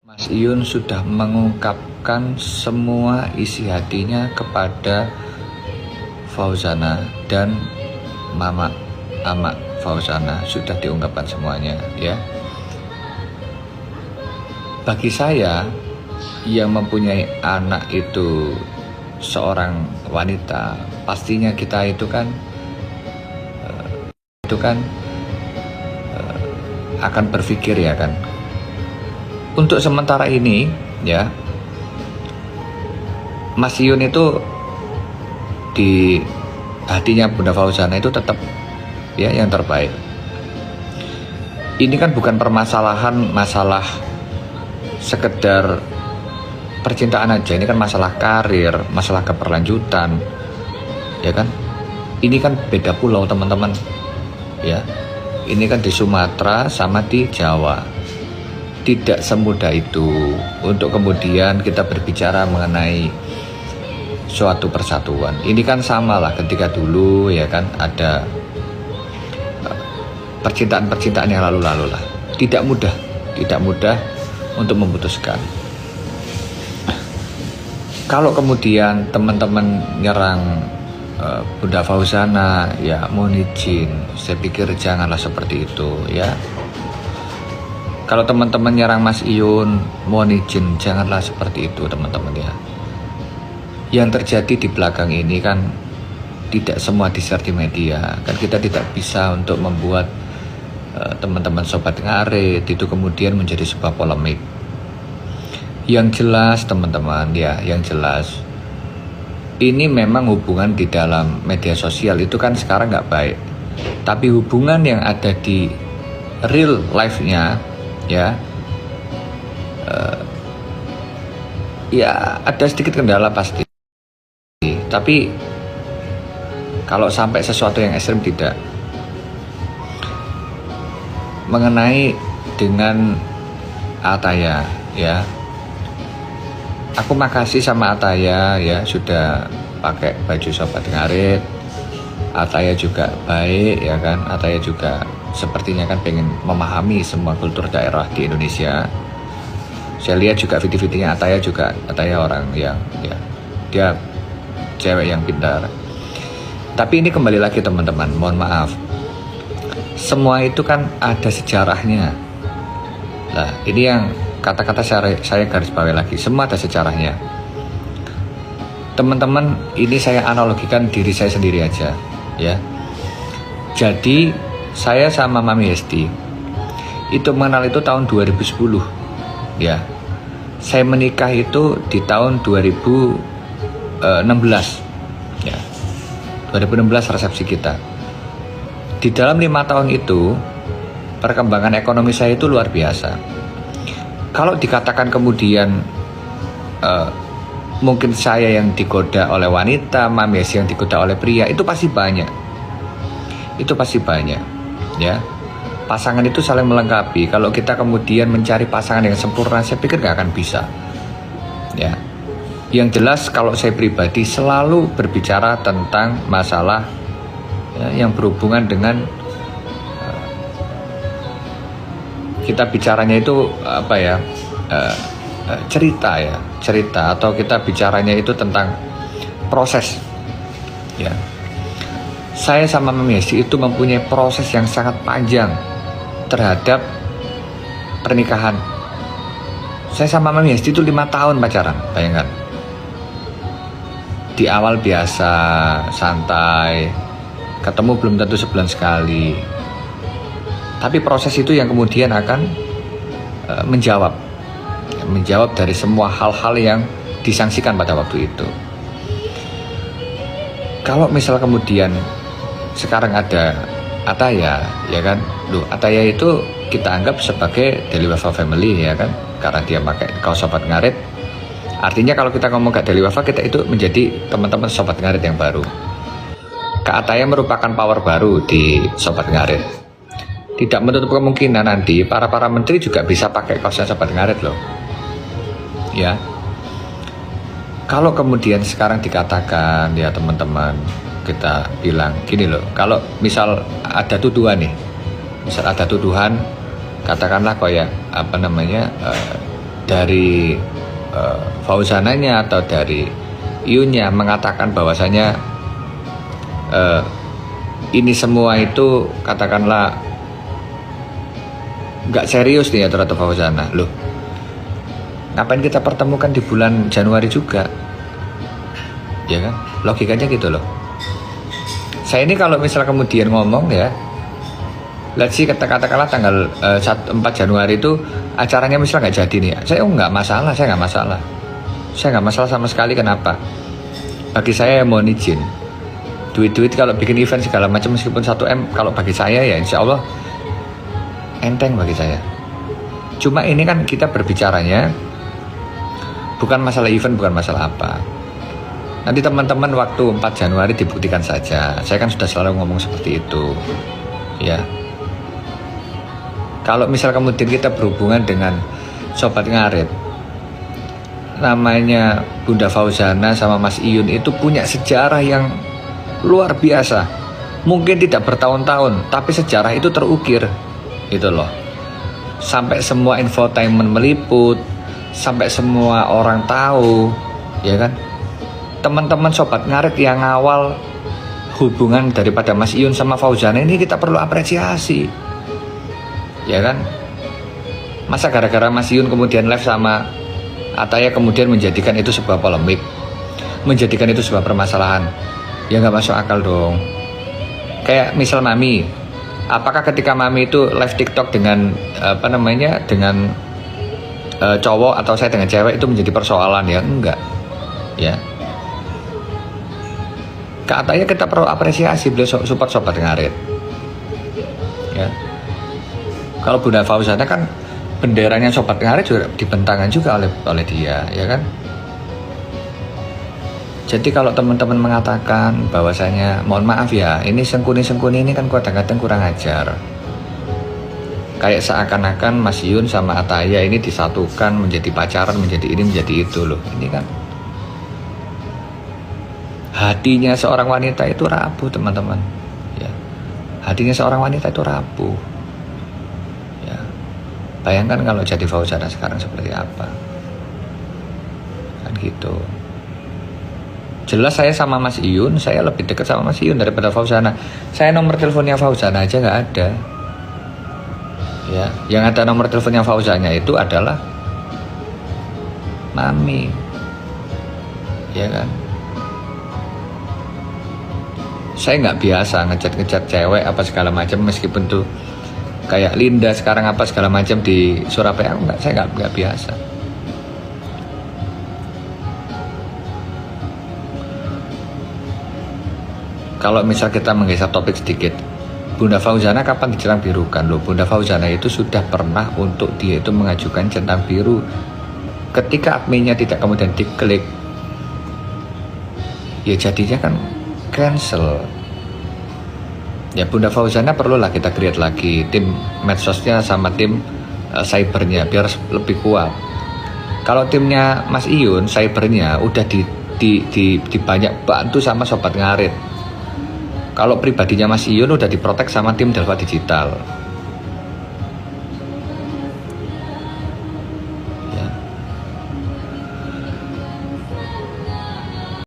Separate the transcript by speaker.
Speaker 1: Mas Iyun sudah mengungkapkan semua isi hatinya kepada Fauzana dan Mama Ama Fauzana, sudah diungkapkan semuanya ya. Bagi saya yang mempunyai anak itu seorang wanita, pastinya kita itu kan akan berpikir ya kan. Untuk sementara ini ya, Mas Iyun itu di hatinya Bunda Fauzana itu tetap ya yang terbaik. Ini kan bukan masalah sekedar percintaan aja, ini kan masalah karir, masalah keberlanjutan ya kan. Ini kan beda pulau teman-teman ya, ini kan di Sumatera sama di Jawa. Tidak semudah itu untuk kemudian kita berbicara mengenai suatu persatuan. Ini kan sama lah ketika dulu ya kan ada percintaan yang lalu-lalu lah. Tidak mudah untuk memutuskan. Kalau kemudian teman-teman nyerang Bunda Fauzana, ya mohon izin, saya pikir janganlah seperti itu ya. Kalau teman-teman nyerang Mas Iyun, mohon izin, janganlah seperti itu teman-teman ya. Yang terjadi di belakang ini kan tidak semua di-share di media. Kan kita tidak bisa untuk membuat teman-teman Sobat Ngarit itu kemudian menjadi sebuah polemik. Yang jelas teman-teman ya, yang jelas ini memang hubungan di dalam media sosial itu kan sekarang nggak baik. Tapi hubungan yang ada di real life-nya ya, ya ada sedikit kendala pasti. Tapi kalau sampai sesuatu yang ekstrim tidak. Mengenai dengan Ataya ya, aku makasih sama Ataya ya sudah pakai baju Sobat Ngarit. Ataya juga baik ya kan, Ataya juga sepertinya kan pengen memahami semua kultur daerah di Indonesia. Saya lihat juga video-videonya Ataya orang yang ya, dia cewek yang pintar. Tapi ini kembali lagi teman-teman, mohon maaf, semua itu kan ada sejarahnya. Nah ini yang kata-kata saya garis bawahi lagi, semua ada sejarahnya teman-teman. Ini saya analogikan diri saya sendiri aja ya. Jadi saya sama Mami Hesti itu mengenal itu tahun 2010 ya. Saya menikah itu di tahun 2016 ya. 2016 resepsi kita. Di dalam 5 tahun itu perkembangan ekonomi saya itu luar biasa. Kalau dikatakan kemudian mungkin saya yang digoda oleh wanita, Mami Hesti yang digoda oleh pria, itu pasti banyak. Itu pasti banyak ya. Pasangan itu saling melengkapi. Kalau kita kemudian mencari pasangan yang sempurna, saya pikir gak akan bisa ya. Yang jelas kalau saya pribadi selalu berbicara tentang masalah ya, yang berhubungan dengan kita bicaranya itu apa ya, cerita atau kita bicaranya itu tentang proses ya. Saya sama Mami Hesti itu mempunyai proses yang sangat panjang terhadap pernikahan. Saya sama Mami Hesti itu 5 tahun pacaran, bayangkan. Di awal biasa, santai, ketemu belum tentu sebulan sekali. Tapi proses itu yang kemudian akan menjawab dari semua hal-hal yang disangsikan pada waktu itu. Kalau misal kemudian sekarang ada Ataya ya kan, loh Ataya itu kita anggap sebagai Daily Wafa family ya kan, karena dia pakai kaos Sobat Ngarit. Artinya kalau kita ngomong Kak Daily Wafa, kita itu menjadi teman-teman Sobat Ngarit yang baru. Kak Ataya merupakan power baru di Sobat Ngarit. Tidak menutup kemungkinan nanti para menteri juga bisa pakai kaosnya Sobat Ngarit loh ya. Kalau kemudian sekarang dikatakan ya teman-teman, kita bilang gini loh, kalau misal ada tuduhan nih, misal ada tuduhan katakanlah kayak apa namanya dari Fauzananya atau dari Iyunnya mengatakan bahwasanya ini semua itu katakanlah nggak serius nih ya terhadap Fauzana. Loh, ngapain kita pertemukan di bulan Januari juga? Ya kan, logikanya gitu loh. Saya ini kalau misal kemudian ngomong ya, let's see katakanlah tanggal 4 Januari itu acaranya misal nggak jadi nih, saya nggak masalah, saya nggak masalah sama sekali. Kenapa? Bagi saya mohon izin, duit kalau bikin event segala macam meskipun 1M, kalau bagi saya ya insya Allah enteng bagi saya. Cuma ini kan kita berbicaranya bukan masalah event, bukan masalah apa. Nanti teman-teman waktu 4 Januari dibuktikan saja. Saya kan sudah selalu ngomong seperti itu ya. Kalau misal kemudian kita berhubungan dengan Sobat Ngarit, namanya Bunda Fauzana sama Mas Iyun itu punya sejarah yang luar biasa. Mungkin tidak bertahun-tahun, tapi sejarah itu terukir gitu loh. Sampai semua infotainment meliput, sampai semua orang tahu, ya kan. Teman-teman Sobat Ngarit yang awal hubungan daripada Mas Iyun sama Fauzana ini kita perlu apresiasi, ya kan. Masa gara-gara Mas Iyun kemudian live sama Ataya kemudian menjadikan itu sebuah polemik, menjadikan itu sebuah permasalahan? Ya nggak masuk akal dong. Kayak misal Mami, apakah ketika Mami itu live TikTok dengan dengan cowok atau saya dengan cewek itu menjadi persoalan? Ya enggak, ya. Katanya kita perlu apresiasi, beliau support Sobat Ngarit, ya. Kalau Bunda Fauzana kan benderanya Sobat Ngarit juga dibentangkan juga oleh dia, ya kan. Jadi kalau teman-teman mengatakan bahwasanya mohon maaf ya, ini sengkuni-sengkuni ini kan kadang-kadang kurang ajar. Kayak seakan-akan Mas Iyun sama Ataya ini disatukan menjadi pacaran, menjadi ini, menjadi itu loh. Ini kan hatinya seorang wanita itu rapuh, teman-teman. Ya. Hatinya seorang wanita itu rapuh. Ya. Bayangkan kalau jadi Fauzana sekarang seperti apa. Kan gitu. Jelas saya sama Mas Iyun, saya lebih dekat sama Mas Iyun daripada Fauzana. Saya nomor teleponnya Fauzana aja nggak ada. Ya, yang ada nomor teleponnya Fauzana itu adalah Mami, ya kan. Saya nggak biasa ngechat cewek apa segala macam, meskipun tuh kayak Linda sekarang apa segala macam di Surabaya, saya nggak biasa. Kalau misal kita menggeser topik sedikit, Bunda Fauzana kapan dicentang birukan loh? Bunda Fauzana itu sudah pernah untuk dia itu mengajukan centang biru. Ketika adminnya tidak kemudian diklik, ya jadinya kan cancel. Ya Bunda Fauzana perlulah kita create lagi tim medsosnya sama tim cybernya biar lebih kuat. Kalau timnya Mas Iyun cybernya udah di banyak bantu sama Sobat Ngarit. Kalau pribadinya Mas Iyun udah diprotek sama tim Delva Digital.